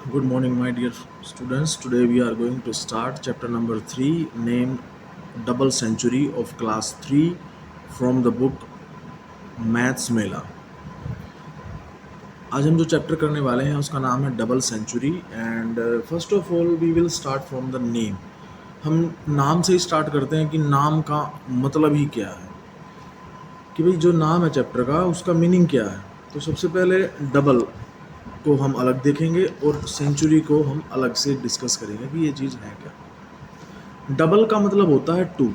Good morning, my dear students. Today we are going to start chapter number 3 named Double Century of class 3 from the book Maths Mela. आज हम जो chapter करने वाले हैं उसका नाम है double century and first of all we will start from the name. हम नाम से ही स्टार्ट करते हैं कि नाम का मतलब ही क्या है, कि भाई जो नाम है चैप्टर का उसका मीनिंग क्या है। तो सबसे पहले डबल को हम अलग देखेंगे और सेंचुरी को हम अलग से डिस्कस करेंगे कि ये चीज़ है क्या। डबल का मतलब होता है टू,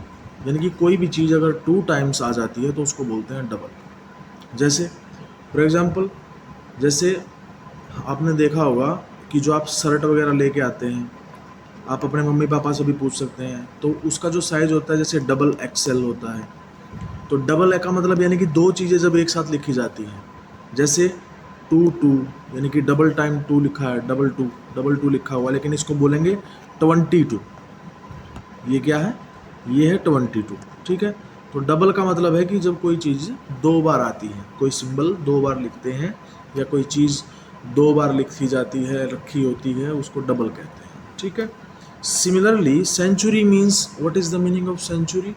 यानी कि कोई भी चीज़ अगर टू टाइम्स आ जाती है तो उसको बोलते हैं डबल। जैसे फॉर एग्जांपल, जैसे आपने देखा होगा कि जो आप शर्ट वगैरह लेके आते हैं, आप अपने मम्मी पापा से भी पूछ सकते हैं, तो उसका जो साइज़ होता है जैसे डबल एक्सएल होता है। तो डबल ए का मतलब यानी कि दो चीज़ें जब एक साथ लिखी जाती हैं, जैसे टू टू यानी कि डबल टाइम टू लिखा है, डबल टू लिखा हुआ, लेकिन इसको बोलेंगे 22। ये क्या है? ये है 22। ठीक है। तो डबल का मतलब है कि जब कोई चीज़ दो बार आती है, कोई सिंबल दो बार लिखते हैं या कोई चीज़ दो बार लिखी जाती है, रखी होती है, उसको डबल कहते हैं। ठीक है। Similarly century means, what is the meaning of century?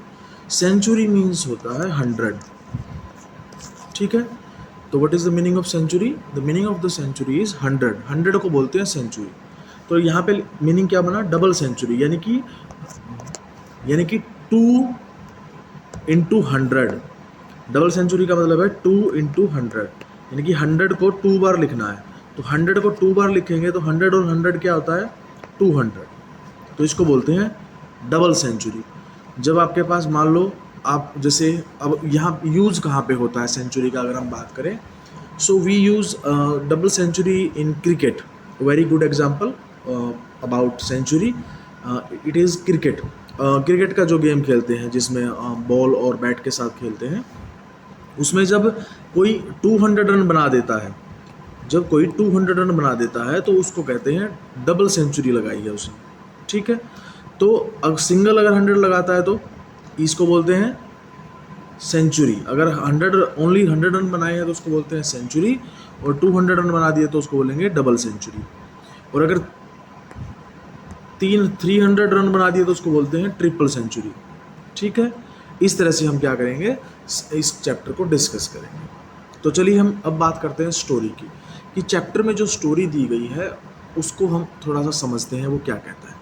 Century means होता है 100। ठीक है। तो what is the meaning of century? The meaning of the century is 100। 100 को बोलते हैं सेंचुरी। तो यहाँ पे मीनिंग क्या बना? डबल सेंचुरी, यानी कि 2 × 100। डबल सेंचुरी का मतलब है 2 × 100, यानी कि 100 को 2 बार लिखना है। तो 100 को 2 बार लिखेंगे तो 100 और 100 क्या होता है? 200। तो इसको बोलते हैं डबल सेंचुरी। जब आपके पास मान लो आप जैसे, अब यहाँ यूज़ कहाँ पे होता है सेंचुरी का अगर हम बात करें, so we use double century in cricket. Very good example about century, it is cricket. Cricket का जो गेम खेलते हैं जिसमें बॉल और बैट के साथ खेलते हैं, उसमें जब कोई 200 रन बना देता है, जब कोई 200 रन बना देता है तो उसको कहते हैं डबल सेंचुरी लगाई है उसने। ठीक है। तो अगर सिंगल अगर 100 लगाता है तो इसको बोलते हैं सेंचुरी। अगर 100 ओनली 100 रन बनाए हैं तो उसको बोलते हैं सेंचुरी, और 200 रन बना दिए तो उसको बोलेंगे डबल सेंचुरी। और अगर 300 रन बना दिए तो उसको बोलते हैं ट्रिपल सेंचुरी। ठीक है। इस तरह से हम क्या करेंगे, इस चैप्टर को डिस्कस करेंगे। तो चलिए हम अब बात करते हैं स्टोरी की, कि चैप्टर में जो स्टोरी दी गई है उसको हम थोड़ा सा समझते हैं वो क्या कहता है।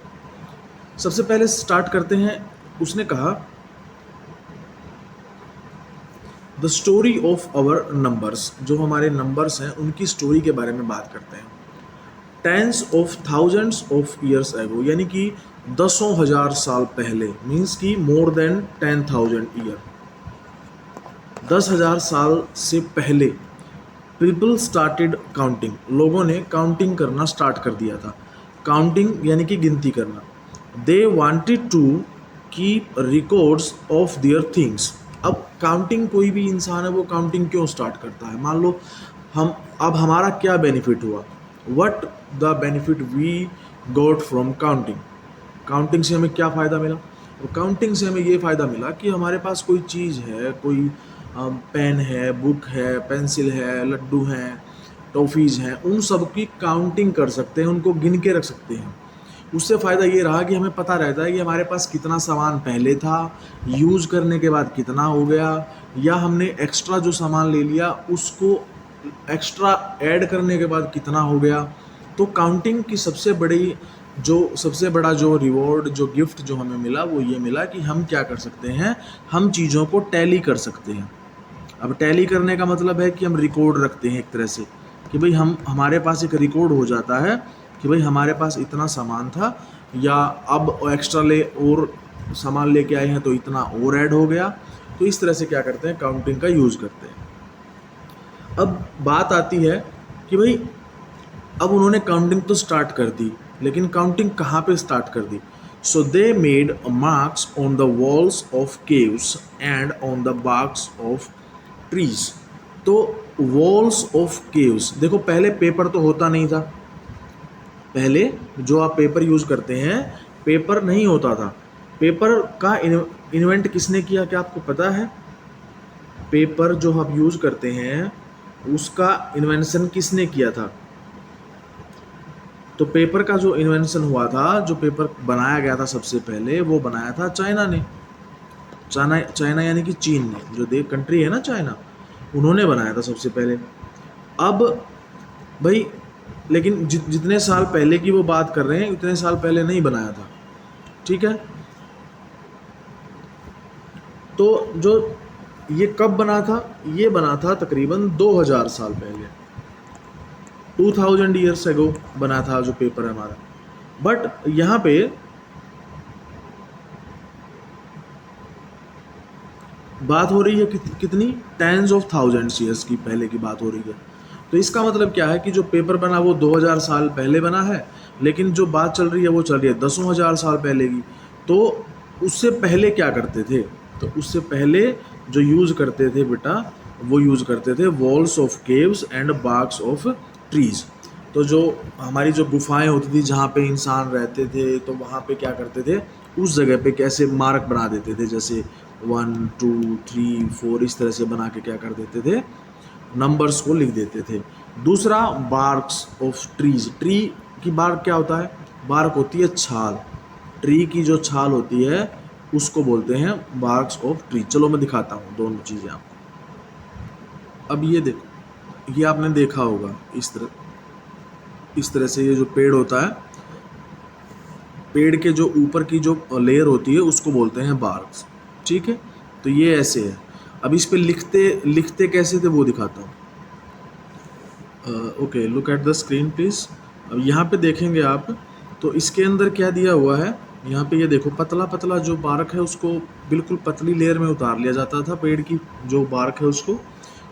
सबसे पहले स्टार्ट करते हैं। उसने कहा the story of our numbers, जो हमारे नंबर्स हैं उनकी स्टोरी के बारे में बात करते हैं। Tens of thousands of years ago, यानी कि दसों हजार साल पहले, मीन्स कि मोर देन 10,000 ईयर, 10,000 साल से पहले पीपल स्टार्टेड काउंटिंग, लोगों ने काउंटिंग करना स्टार्ट कर दिया था। काउंटिंग यानी कि गिनती करना। They wanted to keep records of their things. अब काउंटिंग, कोई भी इंसान है वो काउंटिंग क्यों स्टार्ट करता है? मान लो हम, अब हमारा क्या बेनिफिट हुआ? What the benefit we got from counting. Counting से हमें क्या फ़ायदा मिला? और काउंटिंग से हमें ये फ़ायदा मिला कि हमारे पास कोई चीज़ है, कोई पेन है, बुक है, पेंसिल है, लड्डू हैं, टॉफ़ीज़ हैं, उन सब की काउंटिंग कर सकते हैं, उनको गिन के रख सकते हैं। उससे फ़ायदा ये रहा कि हमें पता रहता है कि हमारे पास कितना सामान पहले था, यूज़ करने के बाद कितना हो गया, या हमने एक्स्ट्रा जो सामान ले लिया उसको एक्स्ट्रा ऐड करने के बाद कितना हो गया। तो काउंटिंग की सबसे बड़ा जो रिवॉर्ड, जो गिफ्ट जो हमें मिला वो ये मिला कि हम क्या कर सकते हैं, हम चीज़ों को टैली कर सकते हैं। अब टैली करने का मतलब है कि हम रिकॉर्ड रखते हैं एक तरह से, कि भाई हमारे पास एक रिकॉर्ड हो जाता है कि भाई हमारे पास इतना सामान था, या अब एक्स्ट्रा और सामान लेके आए हैं तो इतना और ऐड हो गया। तो इस तरह से क्या करते हैं, काउंटिंग का यूज़ करते हैं। अब बात आती है कि भाई अब उन्होंने काउंटिंग तो स्टार्ट कर दी, लेकिन काउंटिंग कहाँ पे स्टार्ट कर दी? So they made marks on the walls of caves and on the barks of trees. तो वॉल्स ऑफ केव्स, देखो पहले पेपर तो होता नहीं था। पहले जो आप पेपर यूज़ करते हैं, पेपर नहीं होता था। पेपर का इन्वेंट किसने किया, क्या आपको पता है? पेपर जो आप यूज़ करते हैं उसका इन्वेंशन किसने किया था? तो पेपर का जो इन्वेंशन हुआ था, जो पेपर बनाया गया था सबसे पहले, वो बनाया था चाइना ने। चाइना यानी कि चीन ने, जो देश कंट्री है ना चाइना, उन्होंने बनाया था सबसे पहले। अब भाई, लेकिन जितने साल पहले की वो बात कर रहे हैं, उतने साल पहले नहीं बनाया था, ठीक है। तो जो ये कब बना था, ये बना था तकरीबन 2000 साल पहले, 2000 ईयर्स एगो बना था जो पेपर है हमारा। बट यहाँ पे बात हो रही है कितनी, टेंस ऑफ थाउजेंड्स ईयर्स की पहले की बात हो रही है। तो इसका मतलब क्या है कि जो पेपर बना वो 2000 साल पहले बना है, लेकिन जो बात चल रही है वो चल रही है 10,000 साल पहले की। तो उससे पहले क्या करते थे, तो उससे पहले जो यूज़ करते थे बेटा, वो यूज़ करते थे walls of caves and barks of trees. तो जो हमारी जो गुफाएं होती थी जहाँ पे इंसान रहते थे, तो वहाँ पे क्या करते थे, उस जगह पे कैसे मार्क बना देते थे, जैसे 1 2 3 4 इस तरह से बना के क्या कर देते थे, नंबर्स को लिख देते थे। दूसरा, बार्क्स ऑफ ट्रीज। ट्री की बार्क क्या होता है, बार्क होती है छाल, ट्री की जो छाल होती है उसको बोलते हैं बार्क्स ऑफ ट्री। चलो मैं दिखाता हूँ दोनों चीज़ें आपको। अब ये देखो, ये आपने देखा होगा इस तरह से ये जो पेड़ होता है, पेड़ के जो ऊपर की जो लेयर होती है उसको बोलते हैं बार्क्स, ठीक है। तो ये ऐसे है। अब इस पे लिखते लिखते कैसे थे वो दिखाता हूँ। Okay, look at the screen please. अब यहाँ पे देखेंगे आप, तो इसके अंदर क्या दिया हुआ है, यहाँ पे ये देखो, पतला पतला जो बार्क है उसको बिल्कुल पतली लेयर में उतार लिया जाता था, पेड़ की जो बार्क है उसको।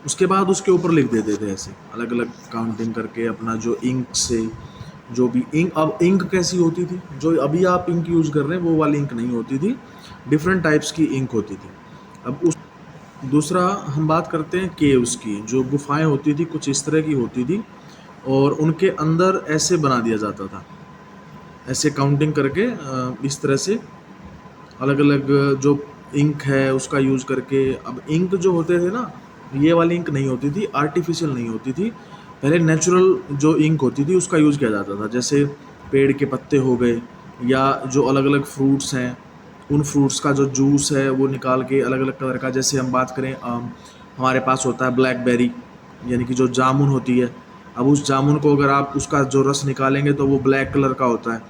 उसके बाद उसके ऊपर लिख देते थे ऐसे अलग अलग काउंटिंग करके, अपना जो इंक से, जो भी इंक, अब इंक कैसी होती थी, जो अभी आप इंक यूज़ कर रहे हैं वो वाली इंक नहीं होती थी, डिफरेंट टाइप्स की इंक होती थी। अब उस दूसरा हम बात करते हैं केव्स की। जो गुफाएं होती थी कुछ इस तरह की होती थी, और उनके अंदर ऐसे बना दिया जाता था, ऐसे काउंटिंग करके इस तरह से अलग अलग जो इंक है उसका यूज़ करके। अब इंक जो होते थे ना, ये वाली इंक नहीं होती थी, आर्टिफिशियल नहीं होती थी, पहले नेचुरल जो इंक होती थी उसका यूज़ किया जाता था। जैसे पेड़ के पत्ते हो गए, या जो अलग अलग फ्रूट्स हैं, उन फ्रूट्स का जो जूस है वो निकाल के अलग अलग कलर का, जैसे हम बात करें हमारे पास होता है ब्लैकबेरी, यानी कि जो जामुन होती है। अब उस जामुन को अगर आप उसका जो रस निकालेंगे तो वो ब्लैक कलर का होता है,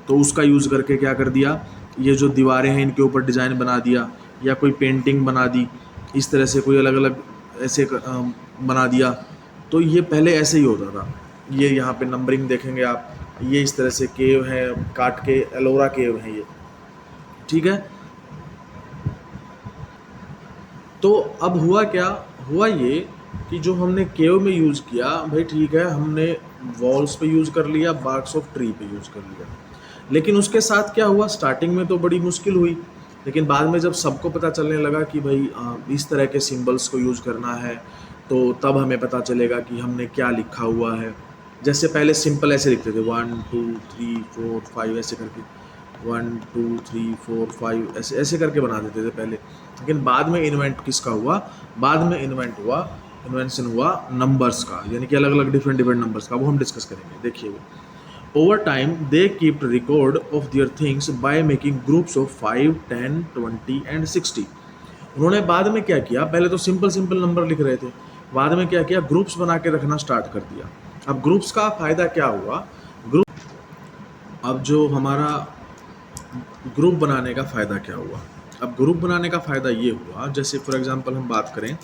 तो उसका यूज़ करके क्या कर दिया, ये जो दीवारें हैं इनके ऊपर डिज़ाइन बना दिया, या कोई पेंटिंग बना दी, इस तरह से कोई अलग अलग ऐसे बना दिया। तो ये पहले ऐसे ही होता था। ये यहाँ पे नंबरिंग देखेंगे आप, ये इस तरह से केव है, काट के एलोरा केव है ये, ठीक है। तो अब हुआ क्या, हुआ ये कि जो हमने केव में यूज़ किया, भाई ठीक है, हमने वॉल्स पे यूज़ कर लिया, बार्क्स ऑफ ट्री पे यूज़ कर लिया, लेकिन उसके साथ क्या हुआ, स्टार्टिंग में तो बड़ी मुश्किल हुई, लेकिन बाद में जब सबको पता चलने लगा कि भाई इस तरह के सिंबल्स को यूज़ करना है, तो तब हमें पता चलेगा कि हमने क्या लिखा हुआ है। जैसे पहले सिंपल ऐसे लिखते थे 1 2 3 4 5 ऐसे करके, 1 2 3 4 5 ऐसे ऐसे करके बना देते थे पहले। लेकिन बाद में इन्वेंट किसका हुआ, बाद में इन्वेंशन हुआ नंबर्स का, यानी कि अलग अलग डिफरेंट डिफरेंट नंबर्स का, वो हम डिस्कस करेंगे। देखिए वो over time they keeped record of their things by making groups of 5 10 20 and 60। उन्होंने बाद में क्या किया, पहले तो सिंपल सिंपल नंबर लिख रहे थे, बाद में क्या किया, ग्रुप्स बना के रखना स्टार्ट कर दिया। अब ग्रुप्स का फ़ायदा क्या हुआ, ग्रुप, अब जो हमारा ग्रुप बनाने का फ़ायदा क्या हुआ, अब ग्रुप बनाने का फ़ायदा ये हुआ, जैसे फॉर एग्जांपल हम बात करें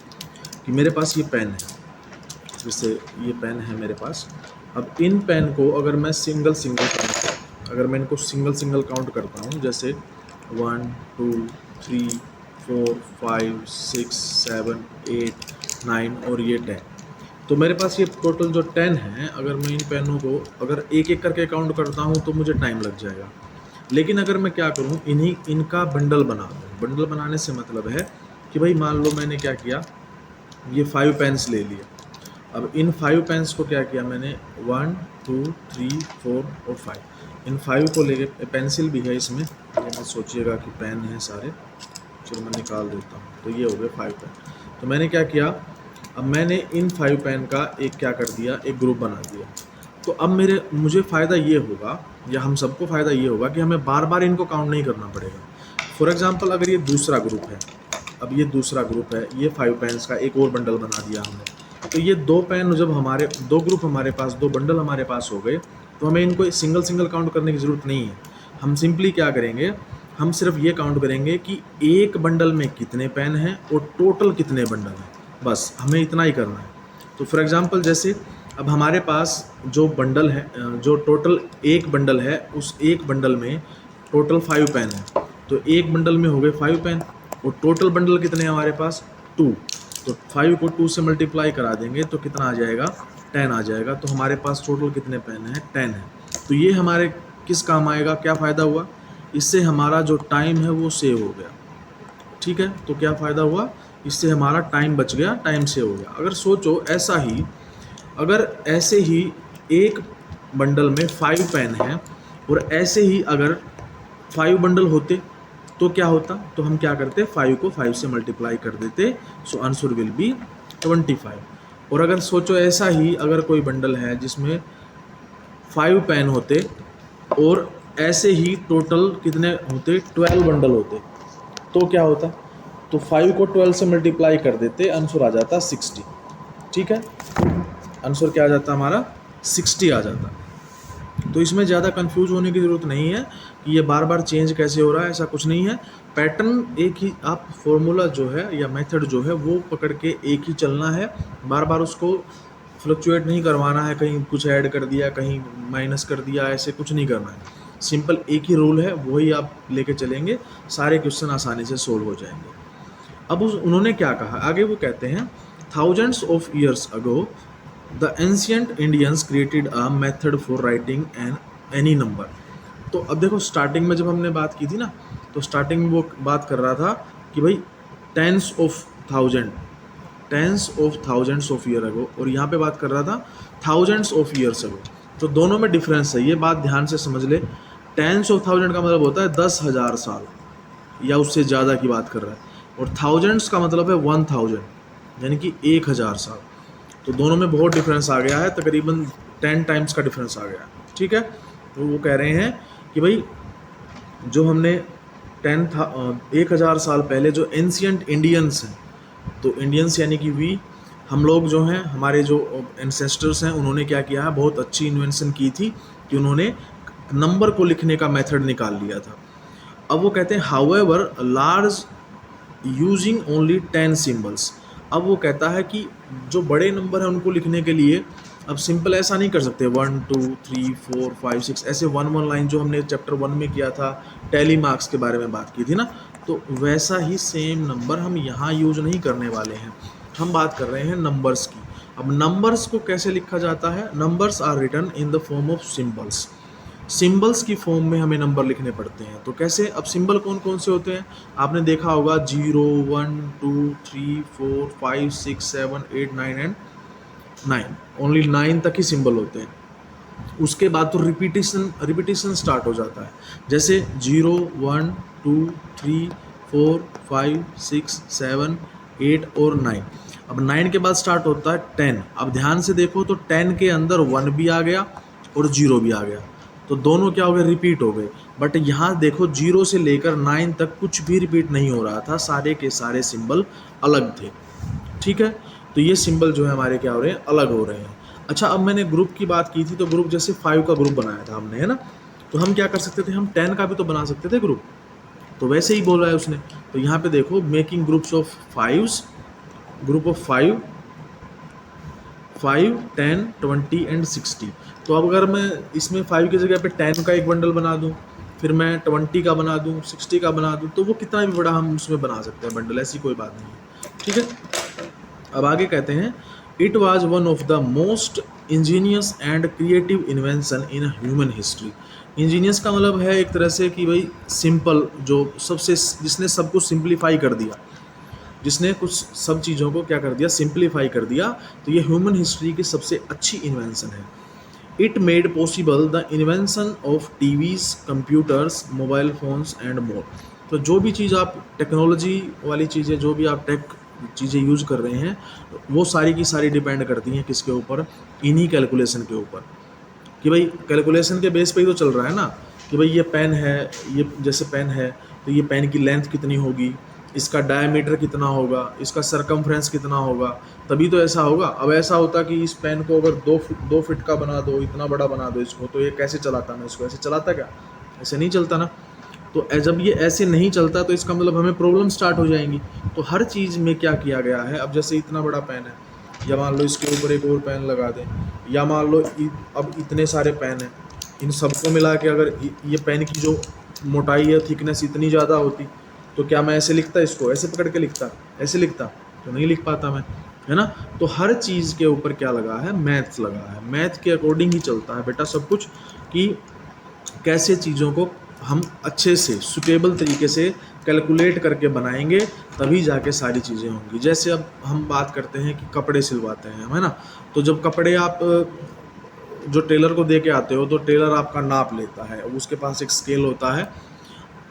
कि मेरे पास ये पेन है, जैसे ये पेन है मेरे पास। अब इन पेन को अगर मैं सिंगल सिंगल अगर मैं इनको सिंगल सिंगल काउंट करता हूँ, जैसे 1 2 3 4 5 6 7 8 9 और ये 10, तो मेरे पास ये टोटल जो 10 है, अगर मैं इन पेनों को अगर एक एक करके काउंट करता हूँ तो मुझे टाइम लग जाएगा। लेकिन अगर मैं क्या करूँ, इनका बंडल बना दूँ। बंडल बनाने से मतलब है कि भाई मान लो मैंने क्या किया, ये 5 पेन्स ले लिए। अब इन 5 पेन्स को क्या किया मैंने, 1 2 3 4 और 5, इन 5 को लेके, पेंसिल भी है इसमें, ये मत सोचिएगा कि पेन है सारे, चलो मैं निकाल देता हूँ। तो ये हो गए 5 पेन। तो मैंने क्या किया, अब मैंने इन 5 पेन का एक क्या कर दिया, एक ग्रुप बना दिया। तो अब मुझे फ़ायदा ये होगा, या हम सबको फ़ायदा ये होगा कि हमें बार बार इनको काउंट नहीं करना पड़ेगा। फॉर एग्जांपल अगर ये दूसरा ग्रुप है, अब ये दूसरा ग्रुप है, ये 5 पेन्स का एक और बंडल बना दिया हमने, तो ये 2 पेन जब हमारे 2 ग्रुप हमारे पास, 2 बंडल हमारे पास हो गए, तो हमें इनको सिंगल सिंगल काउंट करने की ज़रूरत नहीं है। हम सिंपली क्या करेंगे, हम सिर्फ ये काउंट करेंगे कि एक बंडल में कितने पेन हैं और टोटल कितने बंडल हैं, बस हमें इतना ही करना है। तो फॉर एग्जांपल जैसे अब हमारे पास जो बंडल है, जो टोटल एक बंडल है, उस एक बंडल में टोटल 5 पेन है, तो एक बंडल में हो गए 5 पेन, और टोटल बंडल कितने हैं हमारे पास 2, तो 5 को 2 से मल्टीप्लाई करा देंगे तो कितना आ जाएगा, 10 आ जाएगा। तो हमारे पास टोटल कितने पेन हैं, 10 है। तो ये हमारे किस काम आएगा, क्या फ़ायदा हुआ, इससे हमारा जो टाइम है वो सेव हो गया। ठीक है, तो क्या फ़ायदा हुआ, इससे हमारा टाइम बच गया, टाइम सेव हो गया। अगर सोचो अगर ऐसे ही एक बंडल में 5 पेन हैं और ऐसे ही अगर 5 बंडल होते तो क्या होता, तो हम क्या करते, 5 को 5 से मल्टीप्लाई कर देते, सो आंसर विल बी 25। और अगर सोचो ऐसा ही अगर कोई बंडल है जिसमें 5 पेन होते और ऐसे ही टोटल कितने होते, 12 बंडल होते, तो क्या होता, तो 5 को 12 से मल्टीप्लाई कर देते, आंसर आ जाता 60। ठीक है, आंसर क्या आ जाता हमारा 60 आ जाता। तो इसमें ज़्यादा कंफ्यूज होने की ज़रूरत नहीं है कि ये बार बार चेंज कैसे हो रहा है, ऐसा कुछ नहीं है। पैटर्न एक ही, आप फॉर्मूला जो है या मेथड जो है वो पकड़ के एक ही चलना है, बार बार उसको फ्लक्चुएट नहीं करवाना है, कहीं कुछ ऐड कर दिया, कहीं माइनस कर दिया, ऐसे कुछ नहीं करना है। सिंपल एक ही रूल है, वही आप लेके चलेंगे, सारे क्वेश्चन आसानी से सोल्व हो जाएंगे। अब उन्होंने क्या कहा आगे, वो कहते हैं thousands of years ago the ancient Indians created a method for writing any number. तो अब देखो स्टार्टिंग में जब हमने बात की थी ना, तो स्टार्टिंग में वो बात कर रहा था कि भाई tens of thousands of year ago, और यहाँ पे बात कर रहा था थाउजेंड्स ऑफ ईयर्स अगो। तो दोनों में डिफरेंस है, ये बात ध्यान से समझ ले। टेंस ऑफ थाउजेंड का मतलब होता है 10,000 साल या उससे ज़्यादा की बात कर रहा है, और थाउजेंड्स का मतलब है 1000, यानी कि 1000 साल। तो दोनों में बहुत डिफरेंस आ गया है, तकरीबन 10 टाइम्स का डिफरेंस आ गया है। ठीक है, तो वो कह रहे हैं कि भाई जो हमने 1000 साल पहले जो एंशियंट इंडियंस हैं, तो इंडियंस यानी कि हम लोग जो हैं, हमारे जो एंसेस्टर्स हैं, उन्होंने क्या किया है, बहुत अच्छी इन्वेंशन की थी कि उन्होंने नंबर को लिखने का मेथड निकाल लिया था। अब वो कहते हैं however large using only 10 symbols. अब वो कहता है कि जो बड़े नंबर हैं उनको लिखने के लिए अब सिंपल ऐसा नहीं कर सकते 1 2 3 4 5 6 ऐसे 1 लाइन, जो हमने चैप्टर 1 में किया था, टैली मार्क्स के बारे में बात की थी ना, तो वैसा ही सेम नंबर हम यहाँ यूज नहीं करने वाले हैं। हम बात कर रहे हैं नंबर्स की। अब नंबर्स को कैसे लिखा जाता है, numbers are written in the form of symbols. Symbols की फॉर्म में हमें नंबर लिखने पड़ते हैं। तो कैसे, अब सिंबल कौन कौन से होते हैं, आपने देखा होगा 0 1 2 3 4 5 6 7 8 9 एंड 9, ओनली 9 तक ही सिंबल होते हैं। उसके बाद तो रिपीटिशन स्टार्ट हो जाता है, जैसे 0 1 2 3 4 5 6 7 8 और 9। अब 9 के बाद स्टार्ट होता है 10। अब ध्यान से देखो तो 10 के अंदर 1 भी आ गया और 0 भी आ गया, तो दोनों क्या हो गए, रिपीट हो गए। बट यहाँ देखो 0 से लेकर 9 तक कुछ भी रिपीट नहीं हो रहा था, सारे के सारे सिंबल अलग थे। ठीक है, तो ये सिंबल जो है हमारे क्या हो रहे हैं, अलग हो रहे हैं। अच्छा, अब मैंने ग्रुप की बात की थी, तो ग्रुप जैसे 5 का ग्रुप बनाया था हमने, है ना, तो हम क्या कर सकते थे, हम 10 का भी तो बना सकते थे ग्रुप, तो वैसे ही बोल रहा है उसने। तो यहाँ पे देखो making groups of 5, group of 5 10 20 and 60। तो अब अगर मैं इसमें 5 की जगह पे 10 का एक बंडल बना दूं, फिर मैं 20 का बना दूं, 60 का बना दूं, तो वो कितना भी बड़ा हम उसमें बना सकते हैं बंडल, ऐसी कोई बात नहीं है। ठीक है, अब आगे कहते हैं it was one of the most Angénieux and creative invention in human history. Angénieux का मतलब है एक तरह से कि भाई सिंपल, जो सबसे, जिसने सब कुछ सिंप्लीफाई कर दिया, जिसने कुछ सब चीज़ों को क्या कर दिया, सिंप्लीफाई कर दिया, तो ये ह्यूमन हिस्ट्री की सबसे अच्छी इन्वेंशन है। It made possible the invention of TVs, computers, mobile phones and more. तो जो भी चीज़ आप टेक्नोलॉजी वाली चीज़ें, जो भी आप टेक चीज़ें यूज कर रहे हैं, वो सारी की सारी डिपेंड करती हैं किसके ऊपर, इन्हीं कैलकुलेशन के ऊपर। कि भाई कैलकुलेशन के बेस पे ही तो चल रहा है ना, कि भाई ये पेन है, ये जैसे पेन है तो ये पेन की लेंथ कितनी होगी, इसका डायमीटर कितना होगा, इसका सरकमफ्रेंस कितना होगा, तभी तो ऐसा होगा। अब ऐसा होता कि इस पेन को अगर 2 फीट का बना दो, इतना बड़ा बना दो इसको, तो ये कैसे चलाता, मैं इसको ऐसे चलाता क्या? ऐसे नहीं चलता ना। तो जब ये ऐसे नहीं चलता तो इसका मतलब हमें प्रॉब्लम स्टार्ट हो जाएंगी। तो हर चीज़ में क्या किया गया है, अब जैसे इतना बड़ा पेन है, या मान लो इसके ऊपर एक और पेन लगा दें, या मान लो अब इतने सारे पेन हैं, इन सबको मिला के अगर ये पेन की जो मोटाई है, थिकनेस इतनी ज़्यादा होती, तो क्या मैं ऐसे लिखता, इसको ऐसे पकड़ के लिखता, ऐसे लिखता तो नहीं लिख पाता मैं, है ना। तो हर चीज़ के ऊपर क्या लगा है, मैथ्स लगा है। मैथ के अकॉर्डिंग ही चलता है बेटा सब कुछ, कि कैसे चीज़ों को हम अच्छे से सुटेबल तरीके से कैलकुलेट करके बनाएंगे, तभी जाके सारी चीज़ें होंगी। जैसे अब हम बात करते हैं कि कपड़े सिलवाते हैं, है ना। तो जब कपड़े आप जो टेलर को दे के आते हो, तो टेलर आपका नाप लेता है, उसके पास एक स्केल होता है,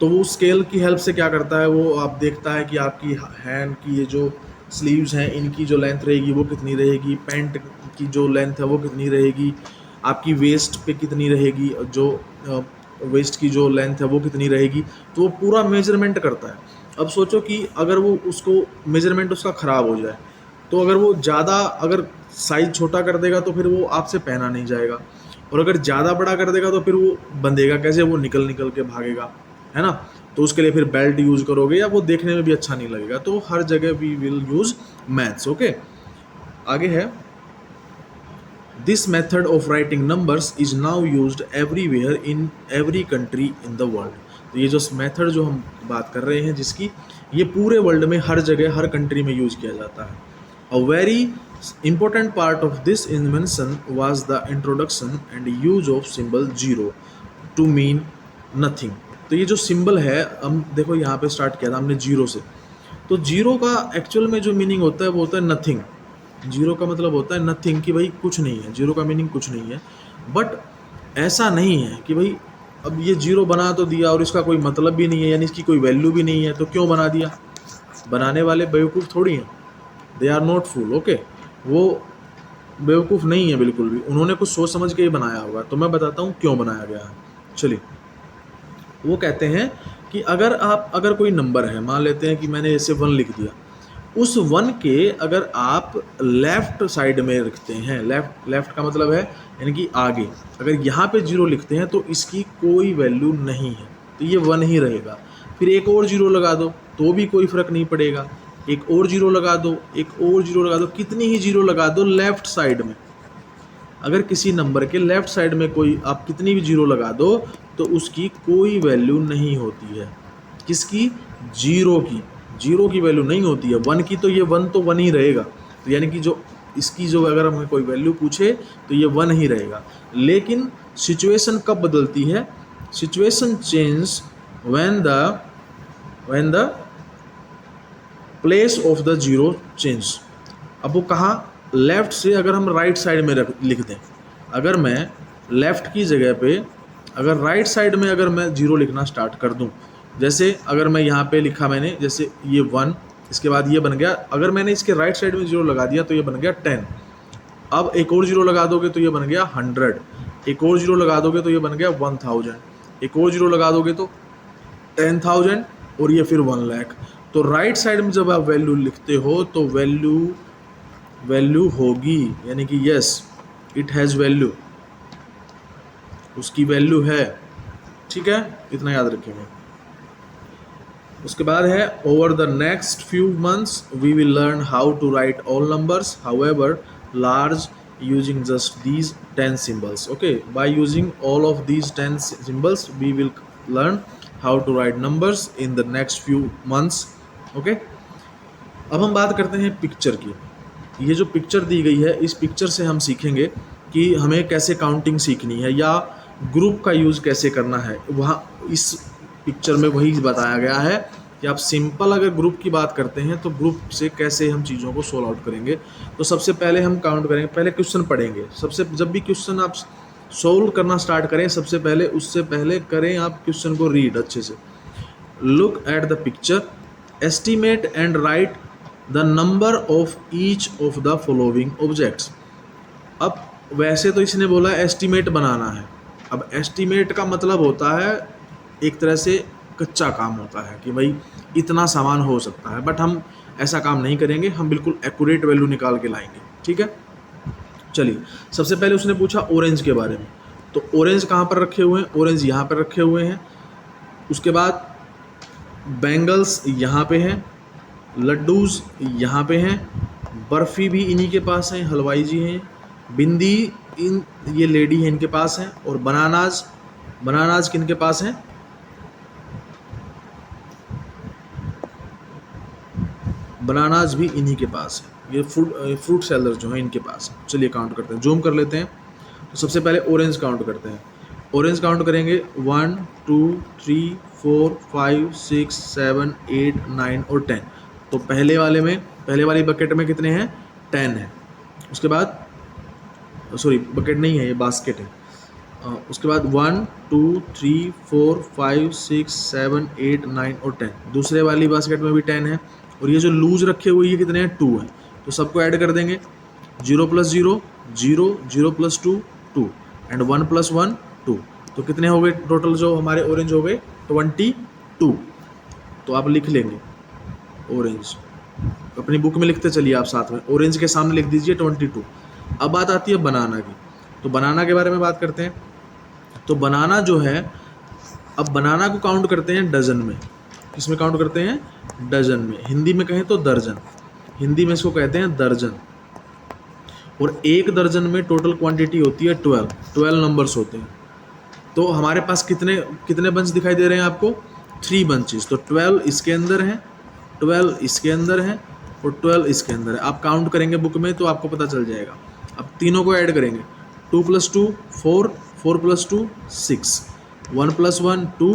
तो वो स्केल की हेल्प से क्या करता है, वो आप देखता है कि आपकी हैंड की ये जो स्लीव्स हैं, इनकी जो लेंथ रहेगी वो कितनी रहेगी, पैंट की जो लेंथ है वो कितनी रहेगी, आपकी वेस्ट पे कितनी रहेगी, जो वेस्ट की जो लेंथ है वो कितनी रहेगी, तो वो पूरा मेजरमेंट करता है। अब सोचो कि अगर वो उसको मेजरमेंट उसका ख़राब हो जाए, तो अगर वो ज़्यादा अगर साइज़ छोटा कर देगा तो फिर वो आपसे पहना नहीं जाएगा, और अगर ज़्यादा बड़ा कर देगा तो फिर वो बंधेगा कैसे, वो निकल निकल के भागेगा, है ना। तो उसके लिए फिर बेल्ट यूज़ करोगे, या वो देखने में भी अच्छा नहीं लगेगा। तो हर जगह we will use maths. Okay, आगे है, this method of writing numbers is now used everywhere in every country in the world. तो ये जो मेथड जो हम बात कर रहे हैं जिसकी, ये पूरे वर्ल्ड में हर जगह हर कंट्री में यूज़ किया जाता है। A very important part of this invention was the introduction and use of symbol 0 to mean nothing। तो ये जो सिंबल है, हम देखो यहाँ पे स्टार्ट किया था हमने जीरो से, तो जीरो का एक्चुअल में जो मीनिंग होता है वो होता है नथिंग। जीरो का मतलब होता है नथिंग, कि भाई कुछ नहीं है, जीरो का मीनिंग कुछ नहीं है। बट ऐसा नहीं है कि भाई अब ये जीरो बना तो दिया और इसका कोई मतलब भी नहीं है, यानी इसकी कोई वैल्यू भी नहीं है, तो क्यों बना दिया? बनाने वाले बेवकूफ़ थोड़ी हैं, they are not fool. Okay, वो बेवकूफ़ नहीं है बिल्कुल भी, उन्होंने कुछ सोच समझ के ही बनाया होगा। तो मैं बताता हूँ क्यों बनाया गया है। चलिए, वो कहते हैं कि अगर कोई नंबर है, मान लेते हैं कि मैंने ऐसे 1 लिख दिया, उस 1 के अगर आप लेफ़्ट साइड में रखते हैं, लेफ़्ट का मतलब है यानी कि आगे, अगर यहाँ पे 0 लिखते हैं तो इसकी कोई वैल्यू नहीं है, तो ये 1 ही रहेगा। फिर एक और 0 लगा दो तो भी कोई फ़र्क नहीं पड़ेगा, एक और 0 लगा दो, एक और 0 लगा दो, कितनी ही 0 लगा दो लेफ़्ट साइड में, अगर किसी नंबर के लेफ़्ट साइड में कोई आप कितनी भी 0 लगा दो तो उसकी कोई वैल्यू नहीं होती है। किसकी? 0 की। 0 की वैल्यू नहीं होती है। 1 की तो ये 1 तो 1 ही रहेगा, तो यानी कि जो इसकी जो अगर हमें कोई वैल्यू पूछे तो ये 1 ही रहेगा। लेकिन सिचुएशन कब बदलती है? Situation change when the place of the 0 change. अब वो कहाँ? लेफ़्ट से अगर हम राइट साइड में लिख दें, अगर मैं लेफ़्ट की जगह पे अगर राइट साइड में अगर मैं 0 लिखना स्टार्ट कर दूं, जैसे अगर मैं यहाँ पे लिखा मैंने, जैसे ये 1, इसके बाद ये बन गया, अगर मैंने इसके राइट साइड में 0 लगा दिया तो ये बन गया 10। अब एक और 0 लगा दोगे तो ये बन गया 100, एक और 0 लगा दोगे तो ये बन गया 1000, एक और 0 लगा दोगे तो 10,000, और ये फिर 1 लाख। तो राइट साइड में जब आप वैल्यू लिखते हो तो वैल्यू होगी, यानी कि यस इट हैज़ वैल्यू, उसकी वैल्यू है। ठीक है, इतना याद रखेंगे। उसके बाद है, over the next few months we will learn how to write all numbers however large using just these 10 symbols। okay, by using all of these 10 symbols we will learn how to write numbers in the next few months। okay, अब हम बात करते हैं picture की। ये जो picture दी गई है, इस पिक्चर से हम सीखेंगे कि हमें कैसे काउंटिंग सीखनी है या ग्रुप का यूज़ कैसे करना है। वहाँ इस पिक्चर में वही बताया गया है कि आप सिंपल अगर ग्रुप की बात करते हैं तो ग्रुप से कैसे हम चीज़ों को सोल्व आउट करेंगे। तो सबसे पहले हम काउंट करेंगे, पहले क्वेश्चन पढ़ेंगे। सबसे जब भी क्वेश्चन आप सोल्व करना स्टार्ट करें, सबसे पहले उससे पहले करें आप क्वेश्चन को रीड अच्छे से। Look at the picture, estimate and right the number of each of the following objects. अब वैसे तो इसने बोला एस्टीमेट बनाना है। अब एस्टीमेट का मतलब होता है एक तरह से कच्चा काम होता है कि भाई इतना सामान हो सकता है, बट हम ऐसा काम नहीं करेंगे, हम बिल्कुल एक्यूरेट वैल्यू निकाल के लाएंगे। ठीक है, चलिए सबसे पहले उसने पूछा ऑरेंज के बारे में। तो ऑरेंज कहाँ पर रखे हुए हैं? ऑरेंज यहाँ पर रखे हुए हैं। उसके बाद बैंगल्स यहाँ पे हैं, लड्डूज यहाँ पे हैं, बर्फ़ी भी इन्हीं के पास हैं, हलवाई जी हैं, बिंदी इन ये लेडी है इनके पास हैं, और बनानाज, बनानाज किन के पास हैं? बनानाज भी इन्हीं के पास है। ये फ्रूट सेलर जो हैं इनके पास है। चलिए काउंट करते हैं, जूम कर लेते हैं। तो सबसे पहले ऑरेंज काउंट करते हैं। ऑरेंज काउंट करेंगे 1 2 3 4 5 6 7 8 9 और 10। तो पहले वाली बकेट में कितने हैं? 10 है। उसके बाद सॉरी बकेट नहीं है, ये बास्केट है। उसके बाद 1 2 3 4 5 6 7 8 9 और 10। दूसरे वाली बास्केट में भी 10 है। और ये जो लूज रखे हुए ये कितने हैं? 2 हैं। तो सबको ऐड कर देंगे। 0 + 0 0, 0 + 2 2 एंड 1 + 1 2। तो कितने हो गए टोटल जो हमारे ऑरेंज हो गए? 22। तो आप लिख लेंगे ऑरेंज, अपनी बुक में लिखते चलिए आप साथ में। ऑरेंज के सामने लिख दीजिए 22। अब बात आती है बनाना की। तो बनाना के बारे में बात करते हैं। तो बनाना जो है, अब बनाना को काउंट करते हैं डजन में। किस में काउंट करते हैं? डजन में। हिंदी में कहें तो दर्जन, हिंदी में इसको कहते हैं दर्जन। और एक दर्जन में टोटल क्वांटिटी होती है 12 नंबर्स होते हैं। तो हमारे पास कितने कितने बंच दिखाई दे रहे हैं आपको? 3 बंचेस। तो 12 इसके अंदर हैं, 12 इसके अंदर हैं और 12 इसके अंदर है। आप काउंट करेंगे बुक में तो आपको पता चल जाएगा। अब तीनों को ऐड करेंगे। 2 + 2 4, 4 + 2 6, 1 + 1 2,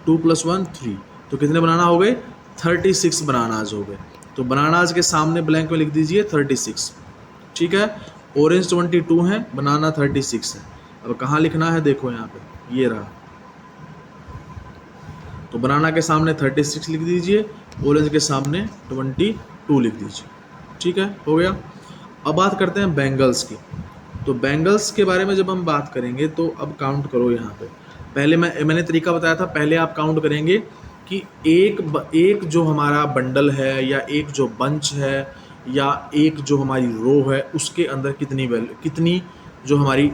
2 + 1 3। तो कितने बनाना हो गए? 36 बनानाज हो गए। तो बनानाज के सामने ब्लैंक में लिख दीजिए 36। ठीक है, ऑरेंज 22 है, बनाना 36 है। अब कहाँ लिखना है? देखो यहाँ पे, ये रहा। तो बनाना के सामने 36 लिख दीजिए, ऑरेंज के सामने 22 लिख दीजिए। ठीक है, हो गया। अब बात करते हैं बैंगल्स की। तो बैंगल्स के बारे में जब हम बात करेंगे तो अब काउंट करो यहाँ पे। पहले मैंने तरीका बताया था, पहले आप काउंट करेंगे कि एक जो हमारा बंडल है या एक जो बंच है या एक जो हमारी रो है उसके अंदर कितनी जो हमारी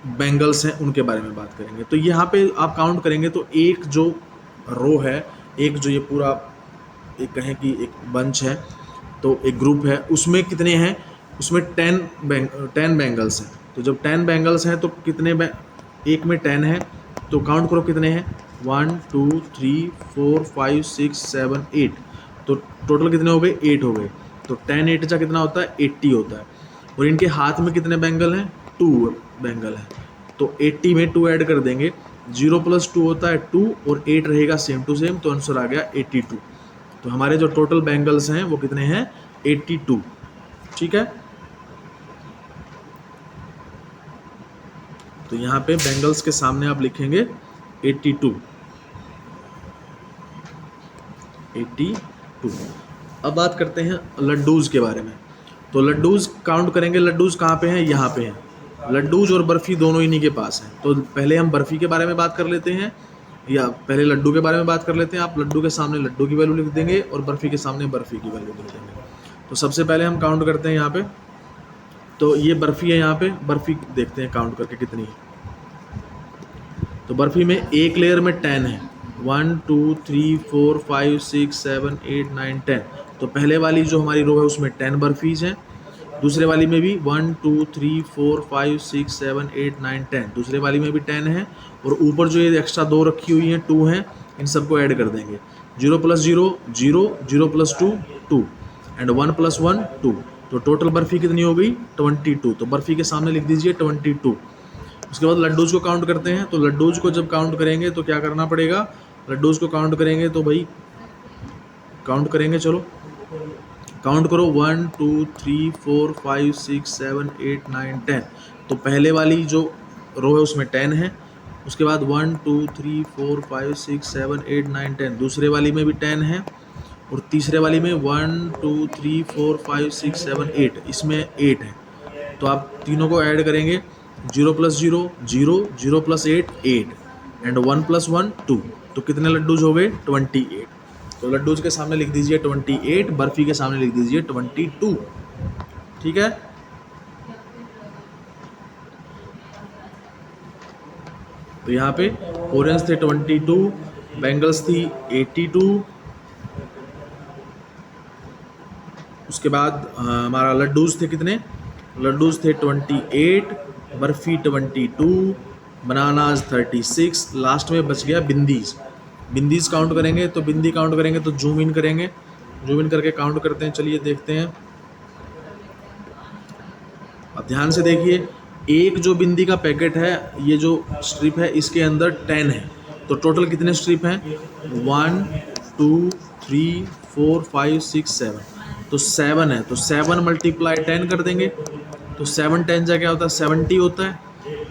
बैंगल्स हैं उनके बारे में बात करेंगे। तो यहाँ पे आप काउंट करेंगे तो एक जो रो है, एक जो ये पूरा एक कहें कि एक बंच है, तो एक ग्रुप है, उसमें कितने हैं? उसमें 10 बैंगल्स हैं। तो जब 10 बैंगल्स हैं तो कितने एक में 10 है, तो काउंट करो कितने हैं? 1 2 3 4 5 6 7 8। तो टोटल कितने हो गए? 8 हो गए। तो 10 8 जा कितना होता है? 80 होता है। और इनके हाथ में कितने बैंगल हैं? 2 बैंगल हैं। तो 80 में 2 ऐड कर देंगे। 0 + 2 होता है 2 और 8 रहेगा सेम टू सेम, तो आंसर आ गया 82। तो हमारे जो टोटल बैंगल्स हैं वो कितने हैं? 82। ठीक है, तो यहाँ पे बैंगल्स के सामने आप लिखेंगे 82। अब बात करते हैं लड्डूज़ के बारे में। तो लड्डूज़ काउंट करेंगे। लड्डूज़ कहाँ पे हैं? यहाँ पे हैं। लड्डूज़ और बर्फ़ी दोनों इन्हीं के पास हैं। तो पहले हम बर्फ़ी के बारे में बात कर लेते हैं, या पहले लड्डू के बारे में बात कर लेते हैं। आप लड्डू के सामने लड्डू की वैल्यू लिख देंगे और बर्फ़ी के सामने बर्फ़ी की वैल्यू लिख देंगे। तो सबसे पहले हम काउंट करते हैं यहाँ पे। तो ये बर्फ़ी है, यहाँ पे बर्फ़ी देखते हैं काउंट करके कितनी है। तो बर्फ़ी में एक लेयर में 10 है। 1 2 3 4 5 6 7 8 9 10। तो पहले वाली जो हमारी रो है उसमें 10 बर्फ़ीज़ हैं। दूसरे वाली में भी 1 2 3 4 5 6 7 8 9 10। दूसरे वाली में भी 10 है। और ऊपर जो ये एक्स्ट्रा 2 रखी हुई हैं 2 हैं, इन सबको ऐड कर देंगे। 0 + 0 0, 0 + 2 2 एंड 1 + 1 2। तो टोटल बर्फ़ी कितनी हो गई? 22। तो बर्फ़ी के सामने लिख दीजिए 22। उसके बाद लड्डूज़ को काउंट करते हैं। तो लड्डूज़ को जब काउंट करेंगे तो क्या करना पड़ेगा? लड्डूज़ को काउंट करेंगे तो भाई काउंट करेंगे, चलो काउंट करो। 1 2 3 4 5 6 7 8 9 10। तो पहले वाली जो रो है उसमें 10 है। उसके बाद 1 2 3 4 5 6 7 8 9 10। दूसरे वाली में भी 10 है। और तीसरे वाली में 1 2 3 4 5 6 7 8, इसमें 8 है। तो आप तीनों को ऐड करेंगे, 0 + 0 0, 0 + 8 8 एंड 1 + 1 2। तो कितने लड्डूज हो गए? 28। तो लड्डूज के सामने लिख दीजिए 28, बर्फ़ी के सामने लिख दीजिए 22। ठीक है। तो यहाँ पे ऑरेंज थे 22, बैंगल्स थी 82, उसके बाद हमारा लड्डूज थे कितने? लड्डूज थे 28, बर्फ़ी 22, बनानाज 36, लास्ट में बच गया बिंदीज। बिंदीज काउंट करेंगे, तो बिंदी काउंट करेंगे तो जूम इन करेंगे, जूम इन करके काउंट करते हैं। चलिए देखते हैं, अब ध्यान से देखिए, एक जो बिंदी का पैकेट है, ये जो स्ट्रिप है, इसके अंदर 10 है। तो टोटल कितने स्ट्रिप हैं? 1 2 3 4 5 6 7। तो 7 है, तो 7 × 10 कर देंगे। तो 7 10 जा क्या होता है? 70 होता है।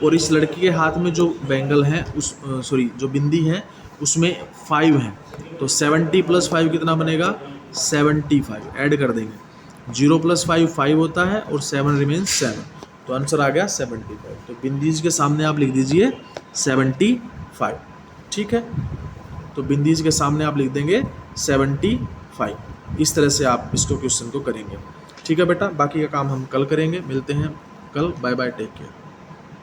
और इस लड़की के हाथ में जो बैंगल है, उस जो बिंदी है, उसमें 5 है। तो 70 + 5 कितना बनेगा? 75। ऐड कर देंगे, 0 + 5 5 होता है और 7 रिमेन्स 7। तो आंसर आ गया 75। तो बिंदीज के सामने आप लिख दीजिए 75। ठीक है। तो बिंदीज के सामने आप लिख देंगे 75। इस तरह से आप इसको क्वेश्चन को करेंगे। ठीक है बेटा, बाकी का काम हम कल करेंगे। मिलते हैं कल। Bye bye, take care.